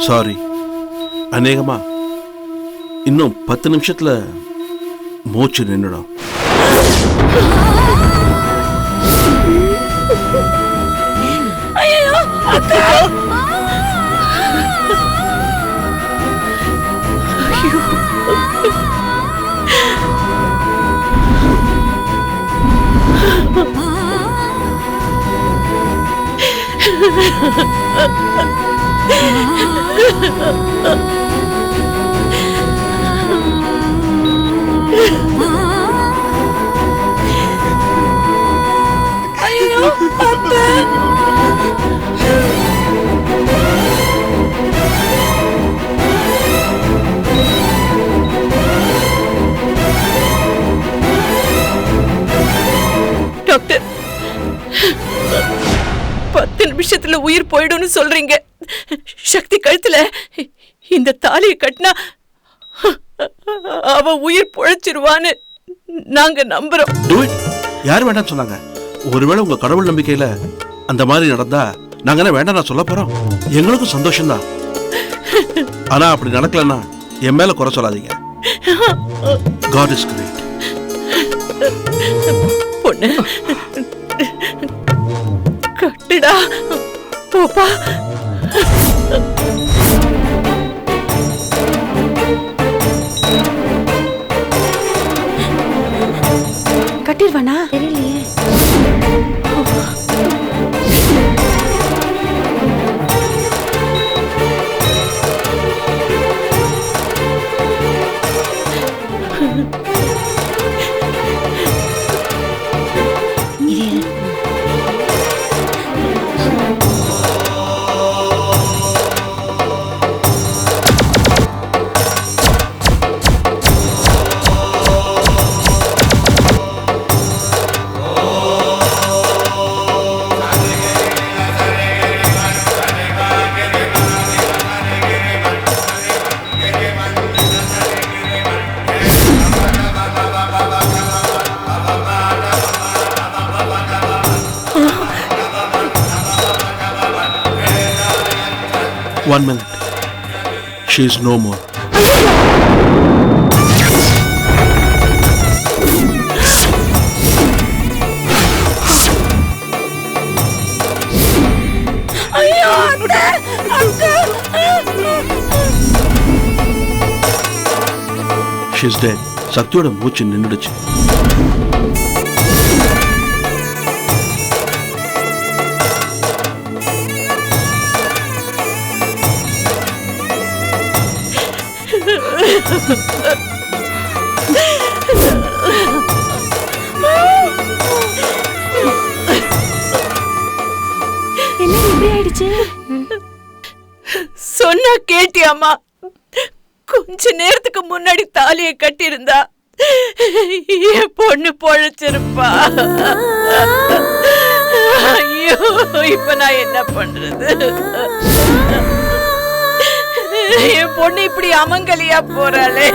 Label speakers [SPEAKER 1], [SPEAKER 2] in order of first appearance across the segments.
[SPEAKER 1] Sorry. அநேகமா இன்னும் 10 நிமிஷத்துல மூச்சு நின்னுடும்.
[SPEAKER 2] ஐயோ அக்கா! ஐயோ அத்தை! டாக்டர், 10 நிமிஷத்துல உயிர் போயிடும்னு சொல்றீங்க. சக்தி கழுத்துல இந்த தாலியை கட்டினா அவ உயிர் பொழைச்சிருவான்னு நாங்க நம்புறோம்.
[SPEAKER 1] யார் வேண்டாம் சொன்னாங்க? ஒருவேளை உங்க கடவுள் நம்பிக்கையில அந்த மாதிரி நடந்தா நாங்க என்ன வேண்டாம் நான் சொல்ல போறோம். எங்களுக்கும் சந்தோஷம்தான். ஆனா அப்படி நடக்கலன்னா என் மேல குறை சொல்லாதீங்க. God is great.
[SPEAKER 2] பொண்ணு கட்டுடா போப்பா.
[SPEAKER 3] கட்டிடுவானா தெரியலையே.
[SPEAKER 1] One minute. She is no more.
[SPEAKER 2] ஐயோ அத்தை! அக்கா!
[SPEAKER 1] She is dead. சக்தியோட மூச்சு நின்னுடுச்சு.
[SPEAKER 3] என்ன இப்படி ஆயிடுச்சு?
[SPEAKER 2] சொன்னா கேட்டியாமா? கொஞ்ச நேரத்துக்கு முன்னாடி தாலியை கட்டியிருந்தா என் பொண்ணு பொழைச்சிருப்பா. ஐயோ இப்ப நான் என்ன பண்றது? என் பொண்ணு இப்படி அமங்கலியா போறாளே.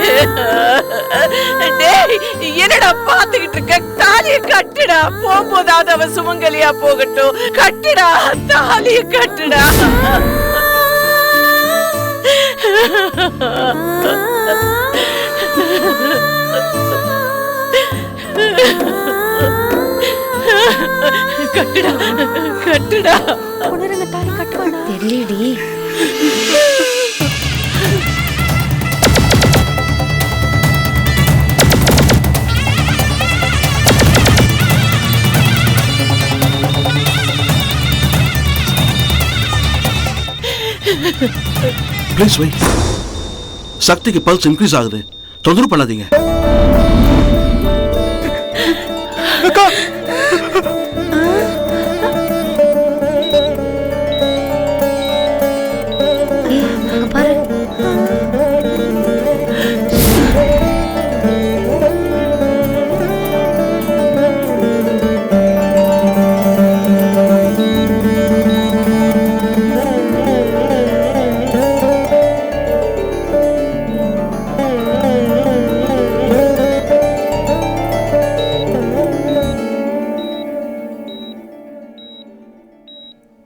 [SPEAKER 2] டேய், என்னடா பாத்துக்கிட்டு இருக்க? தாலியை கட்டுடா. போகும்போதாவது அவ சுமங்கலியா போகட்டும். கட்டுடா, தாலியை கட்டுடா. கட்டுடா, கட்டுடா.
[SPEAKER 3] உணரங்க தாலி கட்டுவானா தெரியலடி.
[SPEAKER 1] Please wait. சக்திக்கு பல்ஸ் இன்க்ரீஸ் ஆகுது. தொந்தரவு பண்ணாதீங்க.
[SPEAKER 3] பாரு.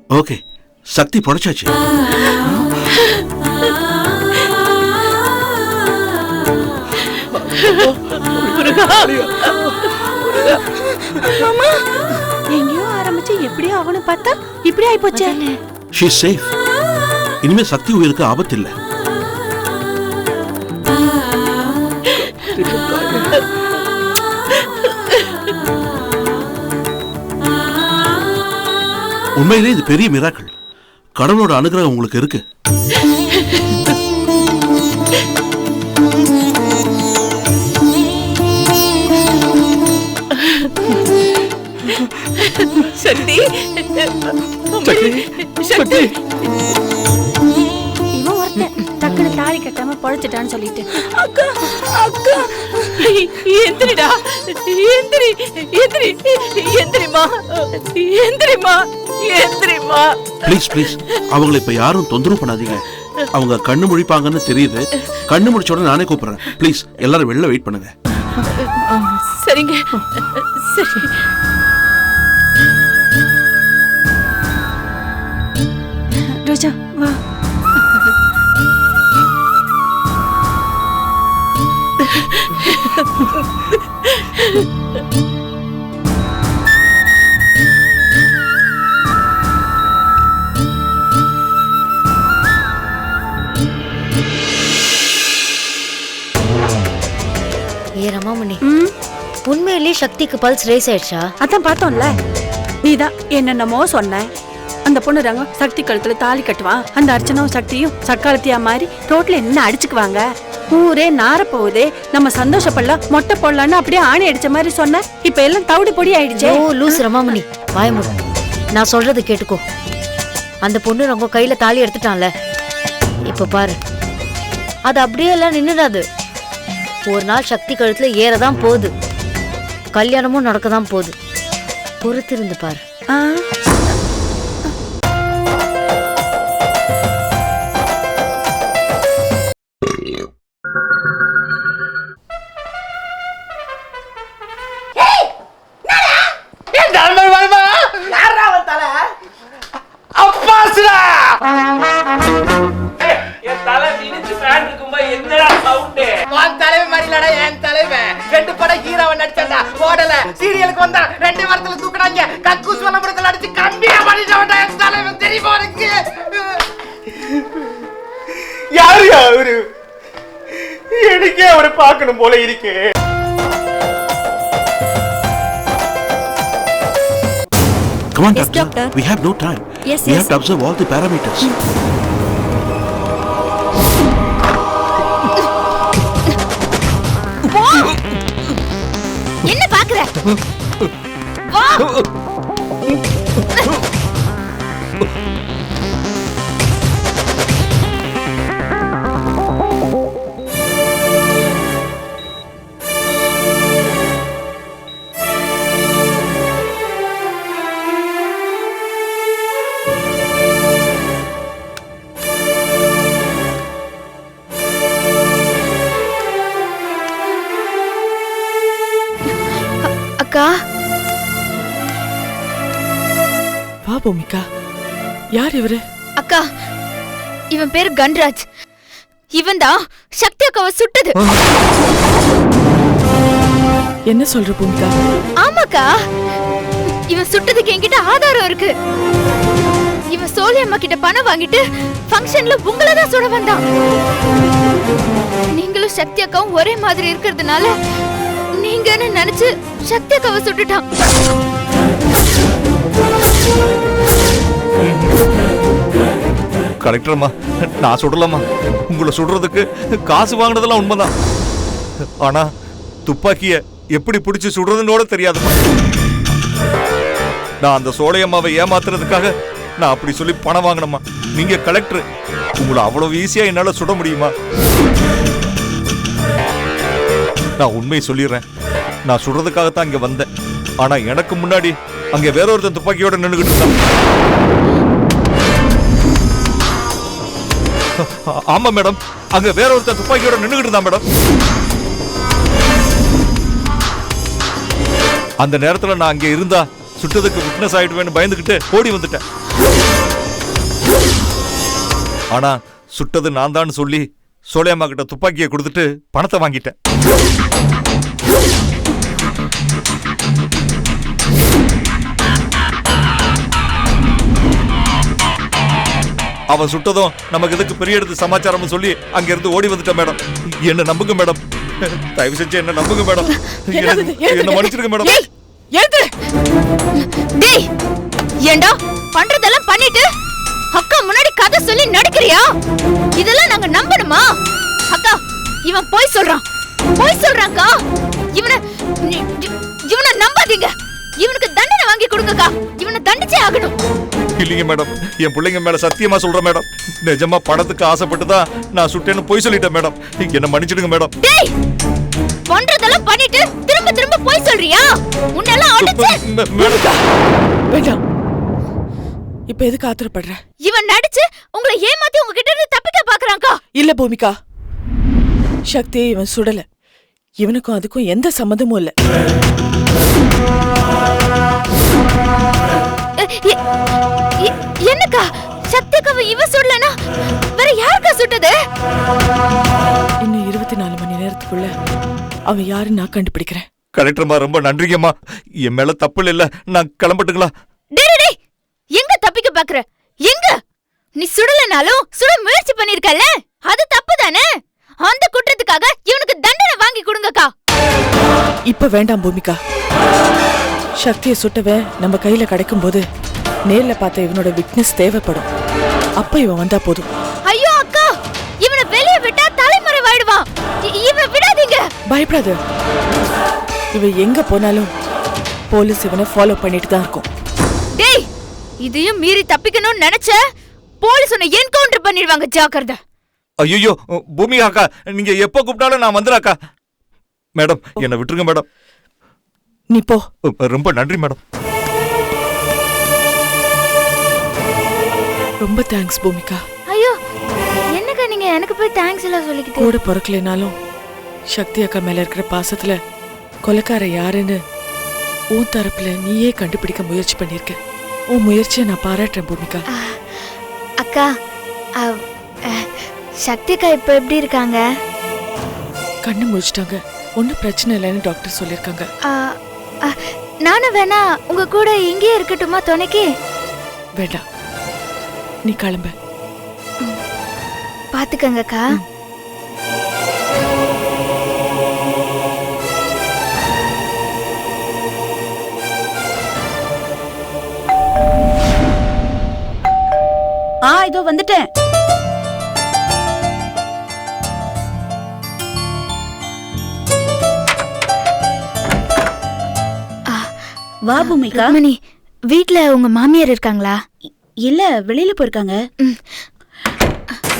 [SPEAKER 1] ஓகே, சக்தி பொழைச்சாச்சு.
[SPEAKER 3] மாமா எங்கேயோ ஆரம்பிச்சு எப்படியோ ஆகணும் பார்த்தா இப்படி ஆயி போச்சே.
[SPEAKER 1] She is safe. இனிமே சக்தி உயிருக்கு ஆபத்து இல்லை. உண்மையிலே இது பெரிய மிராக்கிள். கடவுளோட அனுகிரகம் உங்களுக்கு இருக்கு.
[SPEAKER 2] சக்தி,
[SPEAKER 3] சக்தி இவன் ஒருத்தன் டக்குனு தாலி கட்டாம பொழைச்சிட்டான்னு சொல்லிட்டு
[SPEAKER 2] அக்கா அக்கா எந்திரிடா, எந்திரி எந்திரி எந்திரிமா, எந்திரிமா, எந்திரிமா.
[SPEAKER 1] ப்ளீஸ் ப்ளீஸ் அவங்களை இப்ப யாரும் தொந்தரவு பண்ணாதீங்க. அவங்க கண்ணு முழிப்பாங்கன்னு தெரியுது. கண்ணு முடிச்ச உடனே நானே கூப்பிடுறேன். ப்ளீஸ் எல்லாரும் வெளில வெயிட் பண்ணுங்க.
[SPEAKER 2] சரிங்க, சரி.
[SPEAKER 3] ரோஜா வா.
[SPEAKER 4] ஏ ரமாமணி, உண்மையிலேயே சக்திக்கு பல்ஸ் ரேஸ் ஆயிடுச்சா?
[SPEAKER 3] அதான் பார்த்தோம்ல, நீதான் என்னென்னமோ சொன்ன. அந்த பொண்ணு ரங்கம் சக்தி கழுத்துல தாலி கட்டுவான், அந்த அர்ச்சனாவும் சக்தியும் சக்காலத்தியா மாதிரி ரோட்ல என்ன அடிச்சுக்குவாங்க, ஊரே நார போகுதே, நம்ம சந்தோஷப்படலாம் மொட்டை போடலான்னு அப்படியே ஆணி அடிச்ச மாதிரி சொன்ன. இப்ப எல்லாம் தவிடு பொடி ஆயிடுச்சே.
[SPEAKER 4] ஓ லூஸ் ரமாமணி, வாயமுடு. நான் சொல்றது கேட்டுக்கோ. அந்த பொண்ணு ரொம்ப கையில தாலி எடுத்துட்டான்ல, இப்ப பாரு, அது அப்படியே எல்லாம் நின்னுடாது. ஒரு நாள் சக்தி கழுத்துல ஏறதான் போகுது, கல்யாணமும் நடக்கதான் போகுது. பொறுத்திருந்து பாரு.
[SPEAKER 5] சீரியலுக்கு வந்தா 2 வாரத்துல தூக்குறாங்க. கக்கூஸ் வலம்புறத்துல அடிச்சு கம்பியா பண்ணிட்டவன்டா என் தலைவன். தெரியுமா உனக்கு? யாரு அவரு? எனக்கே அவரை பார்க்கணும் போல இருக்கு.
[SPEAKER 1] Come on, doctor. We have no time. We have to observe all the parameters.
[SPEAKER 4] என்ன பாக்குற? வா. அக்கா,
[SPEAKER 2] வா பூமிகா. யார் இவரு?
[SPEAKER 4] அக்கா, இவன் பேரு கன்ராஜ். இவன் தான் சக்தி அக்காவை சுட்டது.
[SPEAKER 2] என்ன சொல்ற பூமிகா?
[SPEAKER 4] ஆமாக்கா, இவன் சுட்டதுக்கு என்கிட்ட ஆதாரம் இருக்கு. இவன் சோழி அம்மா கிட்ட பணம் வாங்கிட்டு ஃபங்க்ஷன்ல உங்களை தான் சுட வந்தான். நீங்களும் சக்தி அக்காவும் ஒரே மாதிரி இருக்கிறதுனால நீங்கன்னு நினைச்சு சக்தி அக்காவை சுட்டுட்டான்.
[SPEAKER 6] கலெக்டர்மா, நான் சுடலாமா? உங்களை சுடுறதுக்கு காசு வாங்கினதெல்லாம் உண்மைதான். ஆனா துப்பாக்கிய எப்படி பிடிச்சு சுடுறதுன்னு தெரியாதுமா. நான் அந்த சோழையம்மாவை ஏமாத்துறதுக்காக நான் அப்படி சொல்லி பணம் வாங்கினமா. நீங்க கலெக்டர், உங்களை அவ்வளவு ஈஸியா என்னால சுட முடியுமா? நான் உண்மையை சொல்லிடுறேன். நான் சுடுறதுக்காகத்தான் இங்க வந்தேன். ஆனா எனக்கு முன்னாடி அங்க வேற ஒருத்தன் துப்பாக்கியோட நின்னுகிட்டு இருந்தான். ஆமா மேடம், அங்க வேற ஒருத்தன் துப்பாக்கியோட நின்னுகிட்டு இருந்தான் மேடம். அந்த நேரத்துல நான் அங்க இருந்தா சுட்டதுக்கு விட்னஸ் ஆயிடுவேன்னு பயந்துகிட்டு ஓடி வந்துட்டேன். ஆனா சுட்டது நான் தான் சொல்லி சோழையம்மா கிட்ட துப்பாக்கியை கொடுத்துட்டு பணத்தை வாங்கிட்டேன். அவன் சுட்டதும் நமக்கு எதுக்கு பெரிய இடத்து சமாச்சாரம்னு சொல்லி அங்க இருந்து ஓடி வந்துட்டேன் மேடம். என்ன நம்புங்க மேடம், தயவு செஞ்சு என்ன நம்புங்க மேடம். என்ன மன்னிச்சிருங்க மேடம்.
[SPEAKER 4] டேய் ஏண்டா பண்றதெல்லாம் பண்ணிட்டு அக்கா முன்னாடி கதை சொல்லி நடிக்கிறியா? இதெல்லாம் நாங்க நம்பணுமா? அக்கா இவன் போய் சொல்றான்க்கா. இவனை நம்பாதீங்க. இவனுக்கு தண்டனை வாங்கி கொடுங்கக்கா. இவனை தண்டிச்சே ஆகணும்.
[SPEAKER 6] இல்லைங்க மேடம், என் பிள்ளைங்க மேல சத்தியமா சொல்றேன் மேடம். நிஜமா பணத்துக்கு ஆசைப்பட்டுதான் நான் சுட்டேன்னு போய் சொல்லிட்டேன் மேடம். என்ன மன்னிச்சிடுங்க மேடம்.
[SPEAKER 4] டேய் பண்றதெல்லாம் பண்ணிட்டு திரும்ப போய் சொல்றியா? உன்னெல்லாம் அடிச்சு
[SPEAKER 2] வேண்டாம். இப்ப எதுக்கு ஆத்திரப்படுற?
[SPEAKER 4] இவன் நடிச்சு உங்களை ஏமாத்தி உங்ககிட்ட இருந்து தப்பிக்க பாக்குறான்க்கா.
[SPEAKER 2] இல்ல பூமிகா, சக்தியை இவன் சுடல. இவனுக்கும் அதுக்கும் எந்த சம்மந்தமும் இல்ல.
[SPEAKER 4] என்னக்கா சக்திக்காவை இவன் சுடலனா வேற யாருக்கா சுட்டது?
[SPEAKER 2] இன்னும் 24 மணி நேரத்துக்குள்ள அவன் யாருன்னு நான் கண்டுபிடிக்கிறேன்.
[SPEAKER 6] கலெக்டர்மா ரொம்ப நன்றிங்கம்மா. என் மேல தப்பு இல்ல, நான் கிளம்பட்டுங்களா?
[SPEAKER 4] டேய் எங்க தப்பிக்க பாக்குற? எங்க நீ சுடலனாலும் சுட முயற்சி பண்ணிருக்கல, அது தப்பு தானே? அந்த குற்றத்துக்காக இவனுக்கு தண்டனை வாங்கி கொடுங்கக்கா.
[SPEAKER 2] இப்ப வேண்டாம் பூமிகா. சக்தியை சுட்டவன் நம்ம கையில கிடைக்கும் போது நேர்ல பார்த்த இவனோட விட்னஸ் தேவைப்படும். அப்ப இவன் வந்தா போதும்.
[SPEAKER 4] ஐயோ அக்கா, இவனை வெளியே விட்டா தலைமறைவாயிடுவான். இவனை விடாதீங்க.
[SPEAKER 2] பயப்படாத. இவன் எங்க போனாலும் போலீஸ் இவனை ஃபாலோ பண்ணிட்டு தான் இருக்கும்.
[SPEAKER 4] டேய் இதையும் மீறி தப்பிக்கணும்னு நினைச்ச போலீஸ் உன்னை என்கவுண்டர் பண்ணிடுவாங்க. ஜாக்கிரதை.
[SPEAKER 6] ஐயோ பூமி அக்கா, நீங்க எப்ப கூப்பிட்டாலும் நான் வந்துடுறேன் அக்கா. மேடம் என்ன விட்டுருங்க மேடம்.
[SPEAKER 2] நீ போ.
[SPEAKER 6] ரொம்ப நன்றி மேடம்.
[SPEAKER 2] ரொம்ப தேங்க்ஸ் பூமிகா.
[SPEAKER 4] ஐயோ என்னக்கா நீங்க எனக்கு போய் தேங்க்ஸ் எல்லாம் சொல்லிக்கிட்டு.
[SPEAKER 2] கூட பிறக்கலைனாலும் சக்தி அக்கா மேல இருக்கிற பாசத்துல கொலைக்கார யாருன்னு உன் தரப்புல நீயே கண்டுபிடிக்க முயற்சி பண்ணிருக்க. உன் முயற்சியை நான் பாராட்டுறேன் பூமிகா.
[SPEAKER 4] அக்கா சக்திக்கா இப்ப எப்படி இருக்காங்க?
[SPEAKER 2] கண்ணு முழிச்சிட்டாங்க, ஒன்னும் பிரச்சனை இல்லைன்னு டாக்டர் சொல்லிருக்காங்க.
[SPEAKER 4] நானும் வேணா உங்க கூட இங்கேயே இருக்கட்டுமா துணைக்கு?
[SPEAKER 2] வேண்டாம், நீ கிளம்ப.
[SPEAKER 4] பாத்துக்கங்கக்கா.
[SPEAKER 3] இதோ வந்துட்டேன். வா பூமிகா.
[SPEAKER 4] மணி வீட்ல உங்க மாமியார் இருக்காங்களா?
[SPEAKER 3] இல்ல, வெளியில போயிருக்காங்க.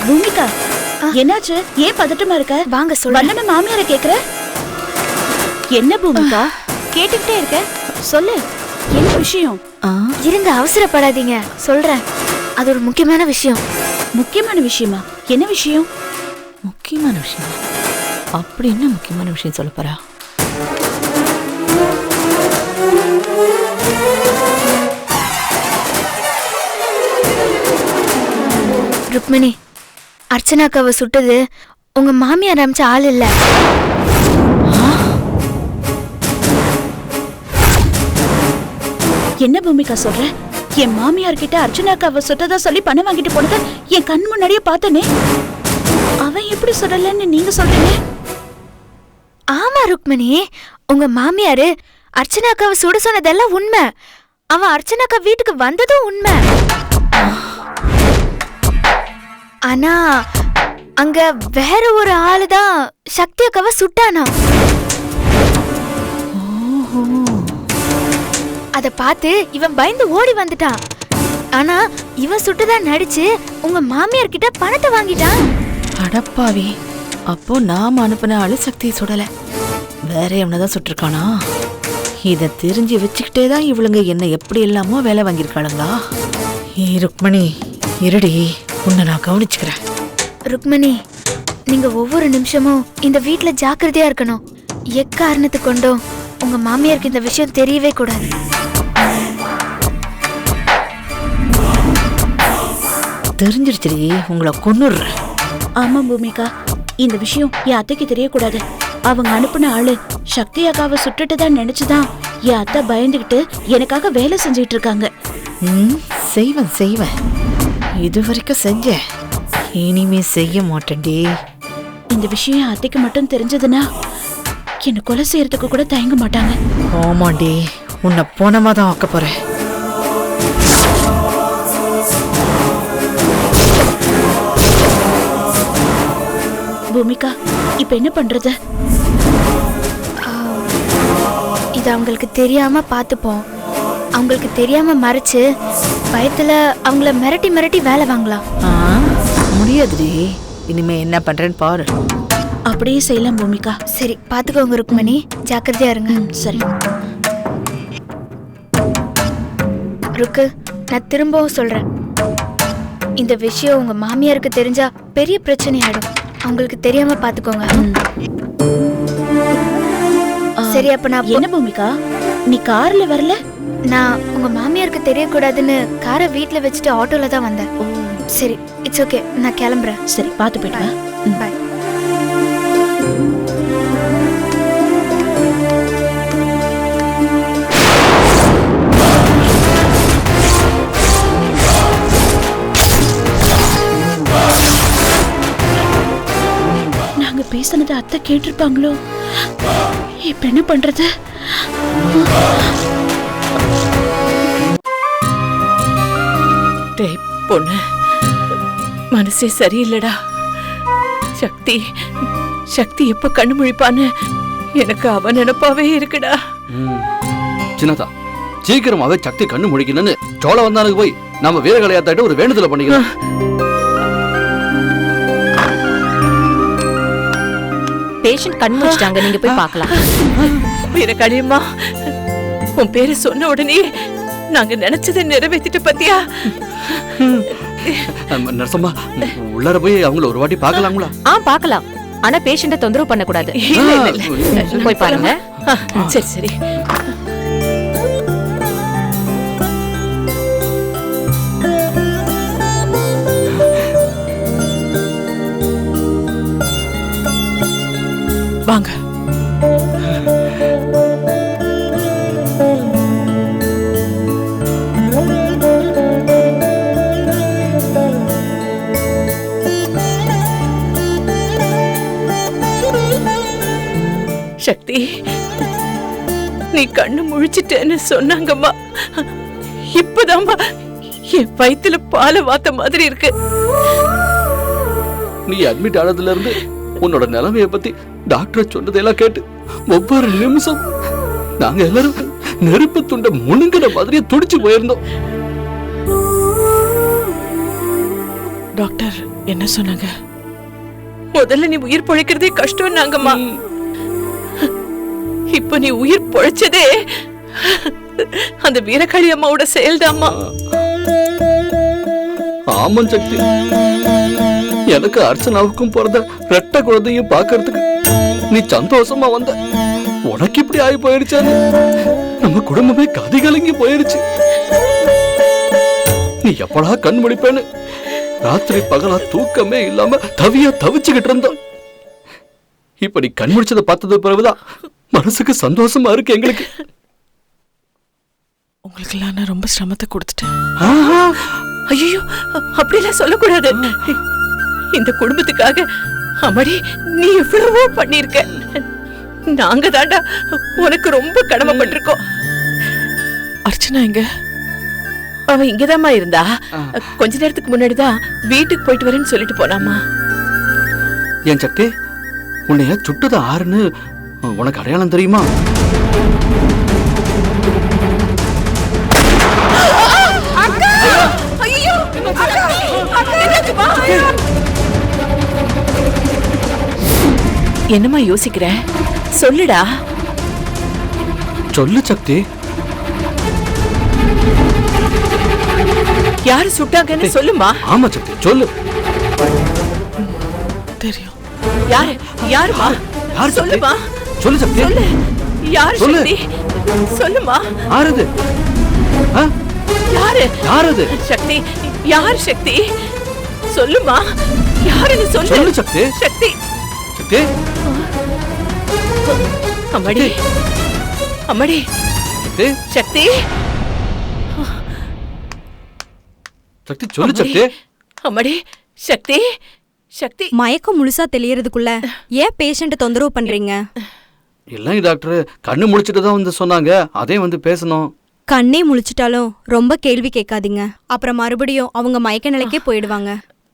[SPEAKER 3] பூமிகா என்னாச்சு? ஏன் பதட்டமா இருக்க?
[SPEAKER 4] வாங்க சொல்ல.
[SPEAKER 3] வந்தன மாமியாரை கேக்குற? என்ன பூமிகா கேட்டுக்கிட்டே இருக்க? சொல்லு, என்ன விஷயம்?
[SPEAKER 4] இருங்க, அவசரப்படாதீங்க, சொல்றேன். அது ஒரு முக்கியமான விஷயம்.
[SPEAKER 3] முக்கியமான விஷயமா? என்ன விஷயம்?
[SPEAKER 7] முக்கியமான விஷயம்? அப்படி என்ன முக்கியமான விஷயம் சொல்ல போறா?
[SPEAKER 4] ருக்மிணி, அர்ச்சனாக்காவை சுட்டது உங்க மாமியார் அமிச்ச ஆள் இல்ல.
[SPEAKER 3] என்ன பூமிகா சொல்ற? என் மாமியார் கிட்ட அர்ச்சனாக்காவை சுட்டதா சொல்லி பணம் வாங்கிட்டு போனத என் கண் முன்னாடியே பார்த்தனே. அவன் எப்படி சுடலன்னு நீங்க சொல்றீங்க?
[SPEAKER 4] ஆமா ருக்மிணி, உங்க மாமியாரு அர்ச்சனாக்காவை சுட சொன்னதெல்லாம் உண்மை. அவன் அர்ச்சனாக்கா வீட்டுக்கு வந்ததும் உண்மை. ஆனா அங்க வேற ஒரு ஆளுதான் சக்தி அக்காவை சுட்டானா. அத பார்த்து இவன் பயந்து ஓடி வந்துட்டான். ஆனா இவன் சுட்டுதான் நடிச்சு உங்க மாமியார் கிட்ட பணத்தை வாங்கிட்டான்.
[SPEAKER 7] அடப்பாவி, அப்போ நாம அனுப்பின ஆளு சக்தியை சுடல, வேற எவனதான் சுட்டிருக்கானா? இத தெரிஞ்சு வச்சுக்கிட்டே தான் இவளுங்க என்ன எப்படி எல்லாமோ வேலை வாங்கியிருக்காளுங்களா? ருக்மணி இருடி, உன்னை நான் கவனிச்சுக்கிறேன்.
[SPEAKER 4] ருக்மணி, நீங்க ஒவ்வொரு நிமிஷமும் இந்த வீட்ல ஜாக்கிரதையா இருக்கணும். எக்காரணத்து கொண்டும் உங்க மாமியாருக்கு இந்த விஷயம் தெரியவே கூடாது.
[SPEAKER 7] தெரிஞ்சிருச்சுடி, உங்களை கொன்னுடுறேன்.
[SPEAKER 3] ஆமா பூமிகா, இந்த விஷயம் என் அத்தைக்கு தெரியக்கூடாது. அவங்க அனுப்புன ஆளு சக்தி அக்காவை சுட்டுட்டு தான் நினைச்சுதான் என் அத்தை பயந்துகிட்டு எனக்காக வேலை செஞ்சுட்டு இருக்காங்க.
[SPEAKER 7] செய்வேன். இது வரைக்கும் செஞ்சேன், இனிமே செய்ய மாட்டேன்டி.
[SPEAKER 8] இந்த விஷயம் அத்தைக்கு மட்டும் தெரிஞ்சதுன்னா என்ன கொலை செய்யறதுக்கு கூட தயங்க மாட்டாங்க.
[SPEAKER 7] ஆமாண்டி, உன்னை போனமா தான் ஆக்க போறேன்.
[SPEAKER 8] பூமிகா, இப்ப என்ன பண்றது?
[SPEAKER 9] இது அவங்களுக்கு தெரியாம பார்த்துப்போம். அவங்களுக்கு தெரியாம மறைச்சு பயத்துல அவங்கள மிரட்டி மிரட்டி வேலை வாங்கலாம்.
[SPEAKER 7] முடியாதுடி, இனிமே என்ன பண்றேன்னு பாரு.
[SPEAKER 8] அப்படியே செய்யலாம் பூமிகா.
[SPEAKER 9] சரி, பாத்துக்கோங்க ருக்மணி, ஜாக்கிரதையா இருங்க.
[SPEAKER 8] சரி.
[SPEAKER 9] ருக்கு, நான் திரும்பவும் சொல்றேன், இந்த விஷயம் உங்க மாமியாருக்கு தெரிஞ்சா பெரிய பிரச்சனை ஆயிடும். அவங்களுக்கு தெரியாம பாத்துக்கோங்க. சரி, அப்ப நான்
[SPEAKER 8] என்ன பூமிகா, நீ கார்ல வரல?
[SPEAKER 9] நான் உங்க மாமியாருக்கு தெரியக்கூடாதுன்னு காரை வீட்ல வச்சுட்டு ஆட்டோல தான் வந்தேன். சரி, இட்ஸ் ஓகே, நான் கிளம்புறேன்.
[SPEAKER 8] சரி, பாத்து போயிட்டு வா.
[SPEAKER 9] பாய்.
[SPEAKER 8] நாங்க பேசினதை அத்தை கேட்டிருப்பாங்களோ? இப்ப என்ன பண்றது?
[SPEAKER 2] டேய் பொண்ணு, மனசே சரியில்லடா. சக்தி சக்தி எப்ப கண்ணு முழிப்பான்னு எனக்கு அவன் நினைப்பாவே இருக்குடா.
[SPEAKER 10] சின்னதா, சீக்கிரமாவே சக்தி கண்ணு முழிக்கணும்னு சோழ வந்தானுக்கு போய் நம்ம வீரகலையாத்தாட்ட ஒரு வேண்டுதலை பண்ணிக்கலாம்.
[SPEAKER 11] பேஷண்ட் கண் முடிச்சிட்டாங்க, நீங்க போய் பார்க்கலாம்.
[SPEAKER 2] வீரகாளியம்மா, உன் பேரை சொன்ன உடனே நாங்க நினைச்சதை நிறைவேற்றிட்டு பத்தியா?
[SPEAKER 10] நரசம்மா, உள்ளார போய் அவங்கள ஒரு வாட்டி பார்க்கலாங்களா?
[SPEAKER 11] பார்க்கலாம். ஆனா பேஷண்ட தொந்தரவு பண்ண கூடாது. போய் பாருங்க.
[SPEAKER 2] சரி சரி. வாங்க. சக்தி, நீ கண்ணு முழிச்சிட்டேன்னு சொன்னாங்கம்மா. இப்பதாம்மா என் வயித்துல பாலை வாத்த மாதிரி இருக்கு.
[SPEAKER 10] நீ அட்மிட் ஆனதுல இருந்து உன்னோட நிலைமைய பத்தி டாக்டர் சொன்னதெல்லாம் கேட்டு ஒவ்வொரு நிமிஷம் நாங்க எல்லாரும் நெருப்பு துண்ட முழுங்கிற மாதிரியே துடிச்சு போயிருந்தோம்.
[SPEAKER 2] டாக்டர் என்ன சொன்னாங்க? முதல்ல நீ உயிர் பொழைக்கிறதே கஷ்டம் நாங்கம்மா. இப்ப நீ உயிர் பொழைச்சதே அந்த வீரகாளி அம்மாவோட செயல்தாம்மா.
[SPEAKER 10] ஆமாம் சக்தி, எனக்கு அர்ச்சனாவுக்கும் பிறந்த ரெட்ட குழந்தையும் பாக்குறதுக்கு நீ சந்தோஷமா வந்த. உனக்கு இப்படி ஆகி போயிருச்சான்னு நம்ம குடும்பமே கதி கலங்கி போயிருச்சு. நீ எப்படா கண் முடிப்பேன்னு ராத்திரி பகலா தூக்கமே இல்லாம தவிச்சுக்கிட்டு இருந்தோம். இப்ப நீ கண் முடிச்சதை பார்த்தது பிறகுதான் மனசுக்கு சந்தோஷமா இருக்கு எங்களுக்கு.
[SPEAKER 2] உங்களுக்கு எல்லாம் நான் ரொம்ப சிரமத்தை கொடுத்துட்டேன். ஐயோ, அப்படிலாம் சொல்லக்கூடாது. இந்த குடும்பத்துக்காக அம்மாடி நீ எவ்வளவோ பண்ணிருக்க. நாங்க தாண்டா உனக்கு ரொம்ப கடமைப்பட்டிருக்கோம். அர்ச்சனா எங்க? அவ இங்கதாம்மா இருந்தா. கொஞ்ச நேரத்துக்கு முன்னாடிதான் வீட்டுக்கு போயிட்டு வரேன்னு சொல்லிட்டு போனாமா.
[SPEAKER 10] ஏன் சக்தி, உன்னைய சுட்டது ஆறுன்னு உனக்கு அடையாளம் தெரியுமா?
[SPEAKER 2] என்னம்மா யோசிக்கிற? சொல்லுடா.
[SPEAKER 10] சொல்லு சக்தி.
[SPEAKER 2] யாரு சுட்டாங்கன்னு சொல்லுமா.
[SPEAKER 10] ஆமா சக்தி, சொல்லு.
[SPEAKER 2] தெரியும். யாரு? யாருமா?
[SPEAKER 10] யார்
[SPEAKER 2] சொல்லுமா.
[SPEAKER 10] சொல்லு சக்தி.
[SPEAKER 2] சொல்லு. யாரு சக்தி? சொல்லுமா.
[SPEAKER 10] யாரது?
[SPEAKER 2] யாரு?
[SPEAKER 10] யாரது?
[SPEAKER 2] சக்தி, யார் சக்தி? சொல்லுமா. யாருன்னு சொல்லு.
[SPEAKER 10] சொல்லு சக்தி.
[SPEAKER 2] சக்தி.
[SPEAKER 10] சக்தி.
[SPEAKER 2] அம்மாடி. அம்மாடி.
[SPEAKER 10] சக்தி.
[SPEAKER 2] சக்தி.
[SPEAKER 10] சக்தி சொல்லு சக்தி.
[SPEAKER 2] அம்மாடி சக்தி சக்தி
[SPEAKER 12] மயக்கம் முழுசா தெளியறதுக்குள்ள ஏன் பேஷண்ட்டை தொந்தரவு பண்றீங்க?
[SPEAKER 10] இல்லைங்க டாக்டர், கண்ணு முழிச்சிட்டு தான் வந்து சொன்னாங்க, அதே வந்து பேசணும்.
[SPEAKER 12] கண்ணே முழிச்சிட்டாலும் ரொம்ப கேள்வி கேட்காதீங்க, அப்புறம் மறுபடியும் அவங்க மயக்க நிலைக்கே போயிடுவாங்க.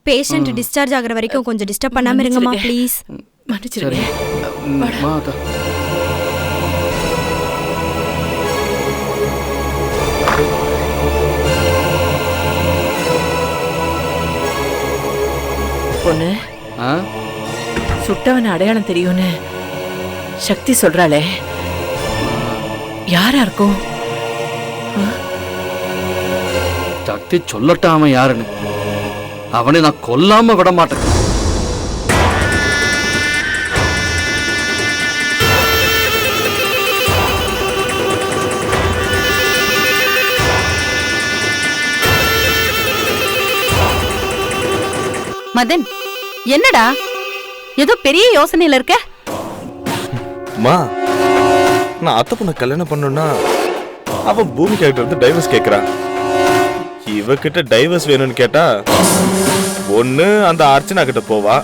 [SPEAKER 12] பேஷண்ட் டிஸ்சார்ஜ் ஆகுற வரைக்கும் கொஞ்சம் டிஸ்டர்ப் பண்ணாம இருங்கம்மா ப்ளீஸ்.
[SPEAKER 2] மன்னிச்சிருங்க. பொண்ணு சுட்டவன அடையாளம் தெரியும்னு சக்தி சொல்றாளே, யாரா இருக்கும்?
[SPEAKER 10] சக்தி சொல்லட்டான் அவன் யாருன்னு. அவனை நான் கொல்லாம விட மாட்டேன்.
[SPEAKER 3] மதன், என்னடா ஏதோ பெரிய யோசனையில இருக்க?
[SPEAKER 6] மா, நான் அத்தை பொண்ணை கல்யாணம் பண்ணணும்னா அவன் பூமிகா கிட்ட இருந்து டைவர்ஸ் கேட்கறான். இவகிட்ட டைவர்ஸ் வேணும்னு கேட்டா ஒண்ணு அந்த அர்ச்சனா கிட்ட போவா,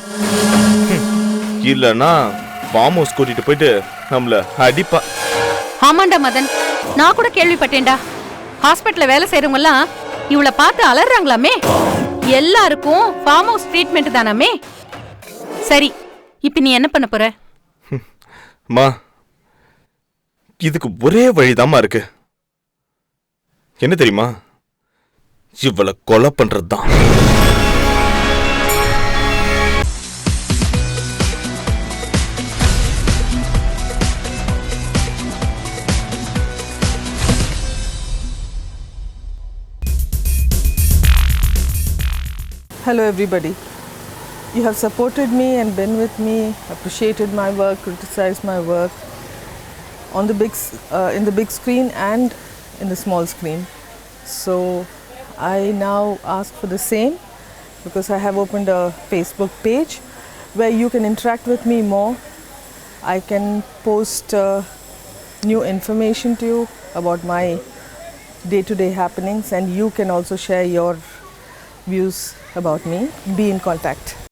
[SPEAKER 6] இல்லனா ஃபார்ம் ஹவுஸ் கூட்டிட்டு போயிட்டு நம்மள அடிப்பா.
[SPEAKER 3] ஆமாண்டா மதன், நான் கூட கேள்விப்பட்டேன்டா. ஹாஸ்பிட்டல்ல வேலை செய்யறவங்க எல்லாம் இவளை பார்த்து அலறாங்களாமே. எல்லாருக்கும் ஃபார்ம் ஹவுஸ் ட்ரீட்மெண்ட் தானாமே. சரி, இப்ப நீ என்ன பண்ண போற?
[SPEAKER 6] மா, இதுக்கு ஒரே வழிதாம்மா இருக்கு. என்ன தெரியுமா? இவளை கொலை பண்றதுதான்.
[SPEAKER 13] Hello everybody. You have supported me and been with me, appreciated my work, criticized my work on the in the big screen and in the small screen. So I now ask for the same, because I have opened a Facebook page where you can interact with me more. I can post new information to you about my day-to-day happenings, and you can also share your views about me. Be in contact.